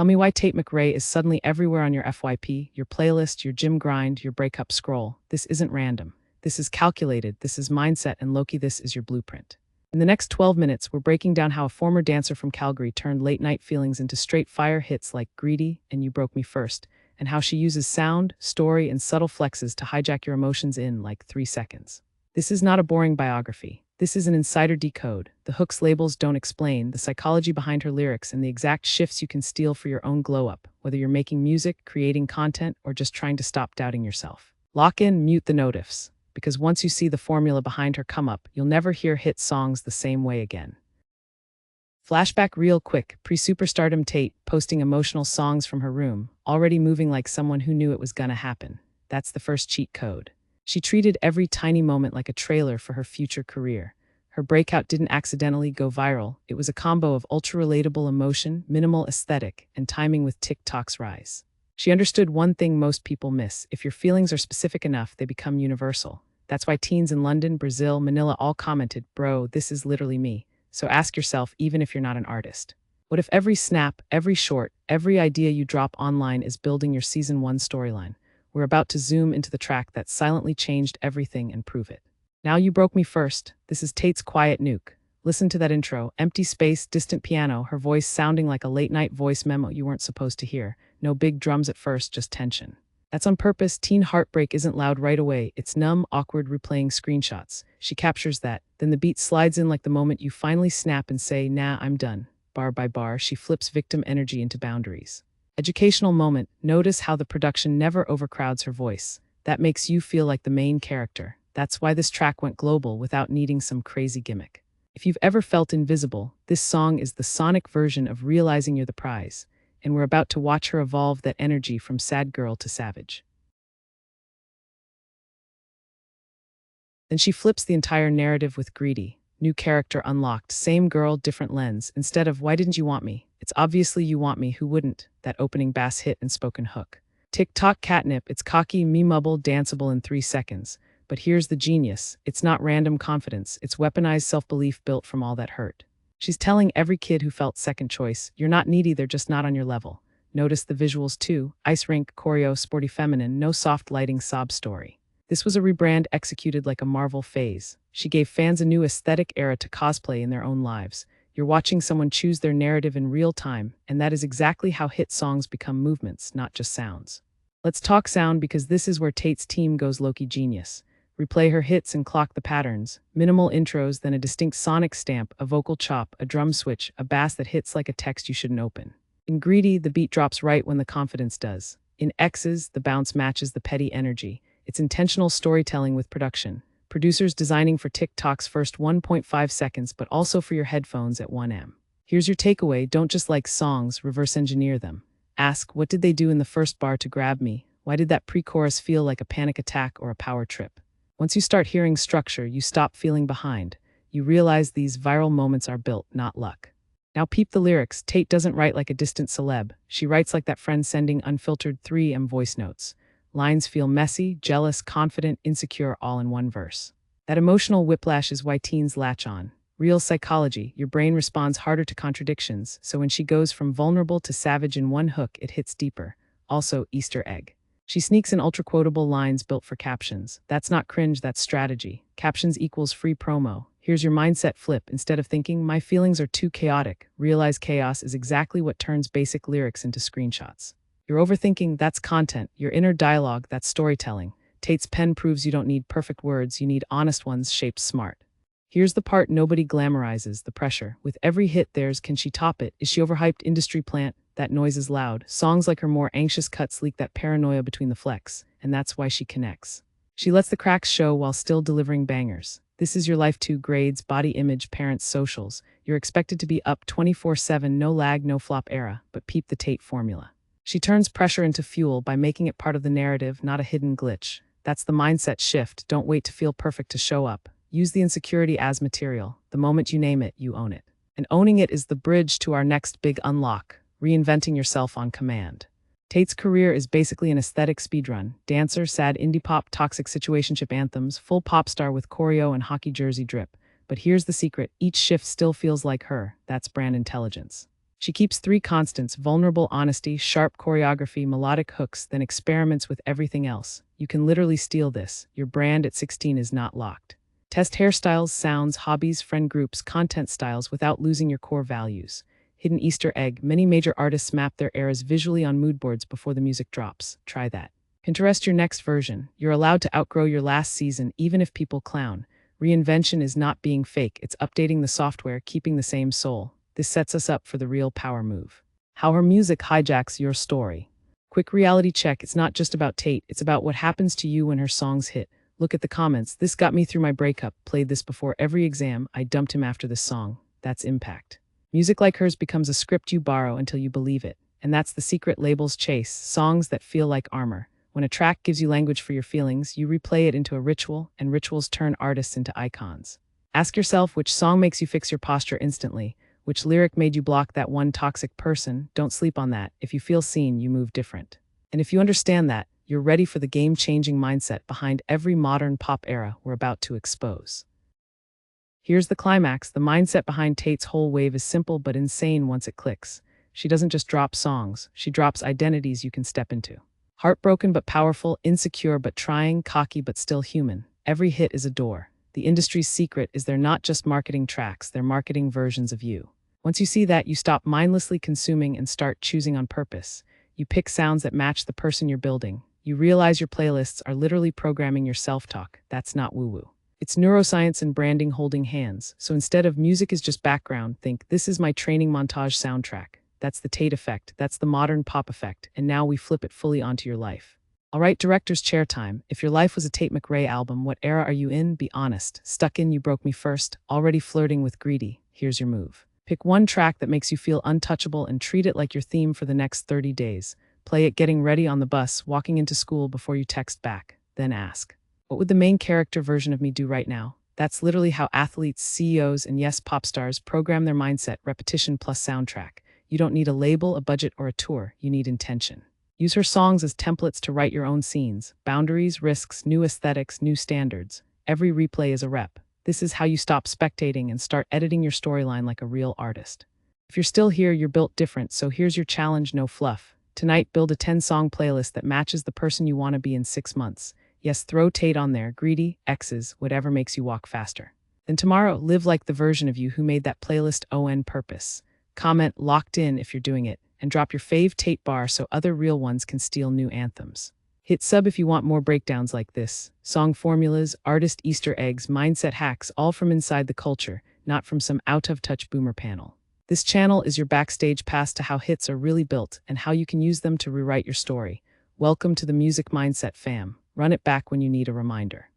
Tell me why Tate McRae is suddenly everywhere on your FYP, your playlist, your gym grind, your breakup scroll. This isn't random. This is calculated, this is mindset, and lowkey, this is your blueprint. In the next 12 minutes, we're breaking down how a former dancer from Calgary turned late-night feelings into straight-fire hits like Greedy and You Broke Me First, and how she uses sound, story, and subtle flexes to hijack your emotions in like 3 seconds. This is not a boring biography. This is an insider decode. The hooks labels don't explain, the psychology behind her lyrics, and the exact shifts you can steal for your own glow-up, whether you're making music, creating content, or just trying to stop doubting yourself. Lock in, mute the notifs, because once you see the formula behind her come up, you'll never hear hit songs the same way again. Flashback real quick, pre-superstardom Tate, posting emotional songs from her room, already moving like someone who knew it was gonna happen. That's the first cheat code. She treated every tiny moment like a trailer for her future career. Her breakout didn't accidentally go viral. It was a combo of ultra-relatable emotion, minimal aesthetic, and timing with TikTok's rise. She understood one thing most people miss. If your feelings are specific enough, they become universal. That's why teens in London, Brazil, Manila all commented, "Bro, this is literally me." So ask yourself, even if you're not an artist, what if every snap, every short, every idea you drop online is building your season 1 storyline? We're about to zoom into the track that silently changed everything and prove it. Now You Broke Me First. This is Tate's quiet nuke. Listen to that intro. Empty space, distant piano, her voice sounding like a late-night voice memo you weren't supposed to hear. No big drums at first, just tension. That's on purpose. Teen Heartbreak isn't loud right away. It's numb, awkward, replaying screenshots. She captures that. Then the beat slides in like the moment you finally snap and say, "Nah, I'm done." Bar by bar, she flips victim energy into boundaries. Educational moment. Notice how the production never overcrowds her voice. That makes you feel like the main character. That's why this track went global without needing some crazy gimmick. If you've ever felt invisible, this song is the sonic version of realizing you're the prize. And we're about to watch her evolve that energy from sad girl to savage. Then she flips the entire narrative with Greedy. New character unlocked, same girl, different lens. Instead of "Why didn't you want me?" It's obviously you want me, who wouldn't? That opening bass hit and spoken hook. TikTok catnip, it's cocky, memeable, danceable in 3 seconds. But here's the genius. It's not random confidence, it's weaponized self-belief built from all that hurt. She's telling every kid who felt second choice, you're not needy, they're just not on your level. Notice the visuals too. Ice rink, choreo, sporty feminine, no soft lighting sob story. This was a rebrand executed like a Marvel phase. She gave fans a new aesthetic era to cosplay in their own lives. You're watching someone choose their narrative in real time, and that is exactly how hit songs become movements, not just sounds. Let's talk sound, because this is where Tate's team goes lowkey genius. Replay her hits and clock the patterns. Minimal intros, then a distinct sonic stamp, a vocal chop, a drum switch, a bass that hits like a text you shouldn't open. In Greedy, the beat drops right when the confidence does. In Exes, the bounce matches the petty energy. It's intentional storytelling with production. Producers designing for TikTok's first 1.5 seconds, but also for your headphones at 1 m. Here's your takeaway: don't just like songs, reverse engineer them. Ask, what did they do in the first bar to grab me? Why did that pre-chorus feel like a panic attack or a power trip? Once you start hearing structure, you stop feeling behind. You realize these viral moments are built, not luck. Now peep the lyrics. Tate doesn't write like a distant celeb. She writes like that friend sending unfiltered 3 m voice notes. Lines feel messy, jealous, confident, insecure, all in one verse. That emotional whiplash is why teens latch on. Real psychology, your brain responds harder to contradictions, so when she goes from vulnerable to savage in one hook, it hits deeper. Also, Easter egg. She sneaks in ultra-quotable lines built for captions. That's not cringe, that's strategy. Captions equals free promo. Here's your mindset flip. Instead of thinking, "My feelings are too chaotic," realize chaos is exactly what turns basic lyrics into screenshots. You're overthinking, that's content. Your inner dialogue, that's storytelling. Tate's pen proves you don't need perfect words, you need honest ones shaped smart. Here's the part nobody glamorizes, the pressure. With every hit there's, can she top it? Is she overhyped industry plant? That noise is loud. Songs like her more anxious cuts leak that paranoia between the flex, and that's why she connects. She lets the cracks show while still delivering bangers. This is your life too: grades, body image, parents, socials. You're expected to be up 24/7, no lag, no flop era, but peep the Tate formula. She turns pressure into fuel by making it part of the narrative, not a hidden glitch. That's the mindset shift. Don't wait to feel perfect to show up. Use the insecurity as material. The moment you name it, you own it. And owning it is the bridge to our next big unlock: reinventing yourself on command. Tate's career is basically an aesthetic speedrun. Dancer, sad indie pop, toxic situationship anthems, full pop star with choreo and hockey jersey drip. But here's the secret: each shift still feels like her. That's brand intelligence. She keeps three constants: vulnerable honesty, sharp choreography, melodic hooks, then experiments with everything else. You can literally steal this. Your brand at 16 is not locked. Test hairstyles, sounds, hobbies, friend groups, content styles without losing your core values. Hidden Easter egg: many major artists map their eras visually on mood boards before the music drops. Try that. Pinterest your next version. You're allowed to outgrow your last season even if people clown. Reinvention is not being fake, it's updating the software, keeping the same soul. This sets us up for the real power move. How her music hijacks your story. Quick reality check: it's not just about Tate, it's about what happens to you when her songs hit. Look at the comments. This got me through my breakup, played this before every exam, I dumped him after this song. That's impact. Music like hers becomes a script you borrow until you believe it. And that's the secret labels chase, songs that feel like armor. When a track gives you language for your feelings, you replay it into a ritual, and rituals turn artists into icons. Ask yourself which song makes you fix your posture instantly, which lyric made you block that one toxic person. Don't sleep on that. If you feel seen, you move different. And if you understand that, you're ready for the game-changing mindset behind every modern pop era we're about to expose. Here's the climax. The mindset behind Tate's whole wave is simple but insane once it clicks. She doesn't just drop songs, she drops identities you can step into. Heartbroken but powerful, insecure but trying, cocky but still human. Every hit is a door. The industry's secret is they're not just marketing tracks, they're marketing versions of you. Once you see that, you stop mindlessly consuming and start choosing on purpose. You pick sounds that match the person you're building. You realize your playlists are literally programming your self-talk. That's not woo-woo. It's neuroscience and branding holding hands. So instead of music is just background, think, this is my training montage soundtrack. That's the Tate effect. That's the modern pop effect. And now we flip it fully onto your life. All right, director's chair time. If your life was a Tate McRae album, what era are you in? Be honest. Stuck in You Broke Me First? Already flirting with Greedy? Here's your move. Pick one track that makes you feel untouchable and treat it like your theme for the next 30 days. Play it getting ready on the bus, walking into school before you text back. Then ask, what would the main character version of me do right now? That's literally how athletes, CEOs, and yes, pop stars program their mindset: repetition plus soundtrack. You don't need a label, a budget, or a tour. You need intention. Use her songs as templates to write your own scenes. Boundaries, risks, new aesthetics, new standards. Every replay is a rep. This is how you stop spectating and start editing your storyline like a real artist. If you're still here, you're built different, so here's your challenge: no fluff. Tonight, build a 10-song playlist that matches the person you want to be in 6 months. Yes, throw Tate on there: Greedy, Exes, whatever makes you walk faster. Then tomorrow, live like the version of you who made that playlist on purpose. Comment locked in if you're doing it, and drop your fave Tate bar so other real ones can steal new anthems. Hit sub if you want more breakdowns like this. Song formulas, artist Easter eggs, mindset hacks, all from inside the culture, not from some out-of-touch boomer panel. This channel is your backstage pass to how hits are really built and how you can use them to rewrite your story. Welcome to the Music Mindset fam. Run it back when you need a reminder.